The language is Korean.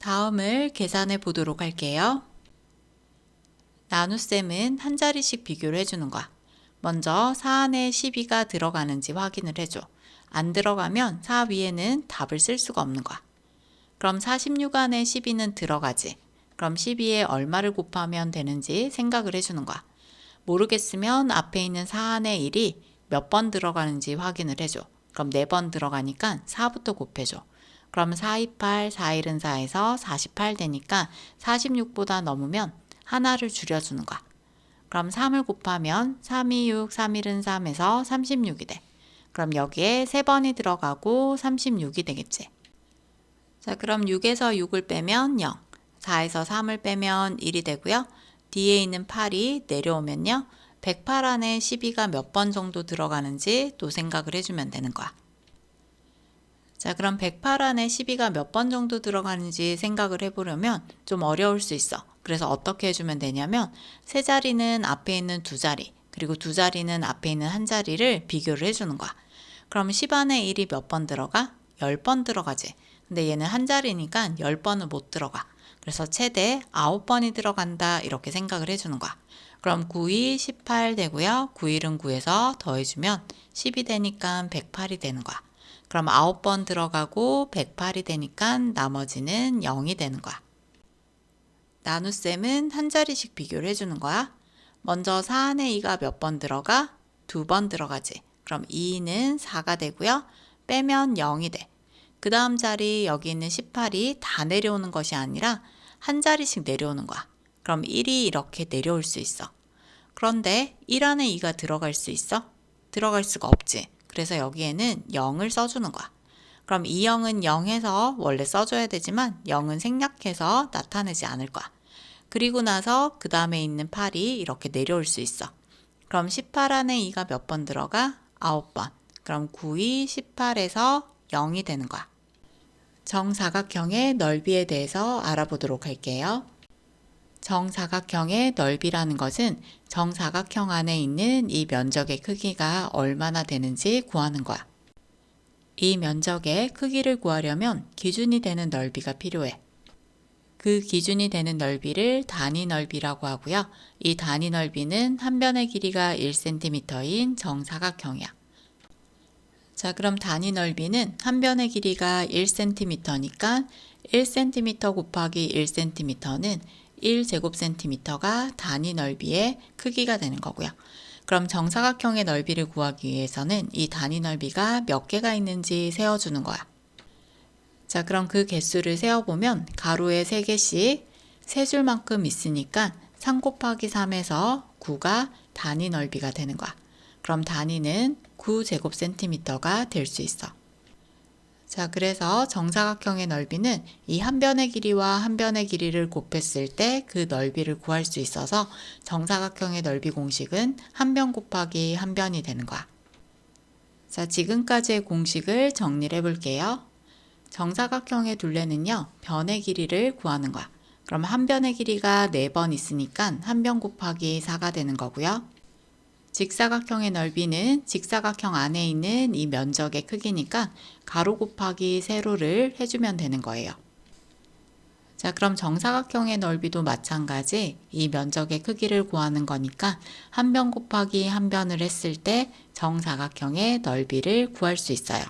다음을 계산해 보도록 할게요. 나눗셈은 한 자리씩 비교를 해주는 거야. 먼저 4 안에 12가 들어가는지 확인을 해줘. 안 들어가면 4 위에는 답을 쓸 수가 없는 거야. 그럼 46 안에 12는 들어가지. 그럼 12에 얼마를 곱하면 되는지 생각을 해주는 거야. 모르겠으면 앞에 있는 4 안에 1이 몇 번 들어가는지 확인을 해줘. 그럼 4번 들어가니까 4부터 곱해줘. 그럼 4, 2, 8, 4, 1은 4에서 48 되니까 46보다 넘으면 하나를 줄여주는 거야. 그럼 3을 곱하면 3, 2, 6, 3, 1은 3에서 36이 돼. 그럼 여기에 3번이 들어가고 36이 되겠지. 자, 그럼 6에서 6을 빼면 0, 4에서 3을 빼면 1이 되고요. 뒤에 있는 8이 내려오면요. 108 안에 12가 몇 번 정도 들어가는지 또 생각을 해주면 되는 거야. 자, 그럼 108 안에 12가 몇 번 정도 들어가는지 생각을 해보려면 좀 어려울 수 있어. 그래서 어떻게 해주면 되냐면 세 자리는 앞에 있는 두 자리, 그리고 두 자리는 앞에 있는 한 자리를 비교를 해주는 거야. 그럼 10 안에 1이 몇 번 들어가? 10번 들어가지. 근데 얘는 한 자리니까 10번은 못 들어가. 그래서 최대 9번이 들어간다 이렇게 생각을 해주는 거야. 그럼 9, 2, 18 되고요. 9, 1은 9에서 더해주면 10이 되니까 108이 되는 거야. 그럼 9번 들어가고 108이 되니까 나머지는 0이 되는 거야. 나눗셈은 한 자리씩 비교를 해주는 거야. 먼저 4 안에 2가 몇 번 들어가? 2번 들어가지. 그럼 2는 4가 되고요. 빼면 0이 돼. 그 다음 자리 여기 있는 18이 다 내려오는 것이 아니라 한 자리씩 내려오는 거야. 그럼 1이 이렇게 내려올 수 있어. 그런데 1 안에 2가 들어갈 수 있어? 들어갈 수가 없지. 그래서 여기에는 0을 써주는 거야. 그럼 이 0은 0해서 원래 써줘야 되지만 0은 생략해서 나타내지 않을 거야. 그리고 나서 그 다음에 있는 8이 이렇게 내려올 수 있어. 그럼 18 안에 2가 몇 번 들어가? 9번. 그럼 9, 2, 18에서 0이 되는 거야. 정사각형의 넓이에 대해서 알아보도록 할게요. 정사각형의 넓이라는 것은 정사각형 안에 있는 이 면적의 크기가 얼마나 되는지 구하는 거야. 이 면적의 크기를 구하려면 기준이 되는 넓이가 필요해. 그 기준이 되는 넓이를 단위 넓이라고 하고요. 이 단위 넓이는 한 변의 길이가 1cm인 정사각형이야. 자, 그럼 단위 넓이는 한 변의 길이가 1cm니까 1cm 곱하기 1cm는 1제곱cm가 단위 넓이의 크기가 되는 거고요. 그럼 정사각형의 넓이를 구하기 위해서는 이 단위 넓이가 몇 개가 있는지 세어주는 거야. 자, 그럼 그 개수를 세어보면 가로에 3개씩 3줄만큼 있으니까 3 곱하기 3에서 9가 단위 넓이가 되는 거야. 그럼 단위는 9제곱cm가 될 수 있어. 자, 그래서 정사각형의 넓이는 이 한 변의 길이와 한 변의 길이를 곱했을 때 그 넓이를 구할 수 있어서 정사각형의 넓이 공식은 한 변 곱하기 한 변이 되는 거야. 자, 지금까지의 공식을 정리를 해볼게요. 정사각형의 둘레는요, 변의 길이를 구하는 거야. 그럼 한 변의 길이가 4번 있으니까 한 변 곱하기 4가 되는 거고요. 직사각형의 넓이는 직사각형 안에 있는 이 면적의 크기니까 가로 곱하기 세로를 해주면 되는 거예요. 자, 그럼 정사각형의 넓이도 마찬가지 이 면적의 크기를 구하는 거니까 한 변 곱하기 한 변을 했을 때 정사각형의 넓이를 구할 수 있어요.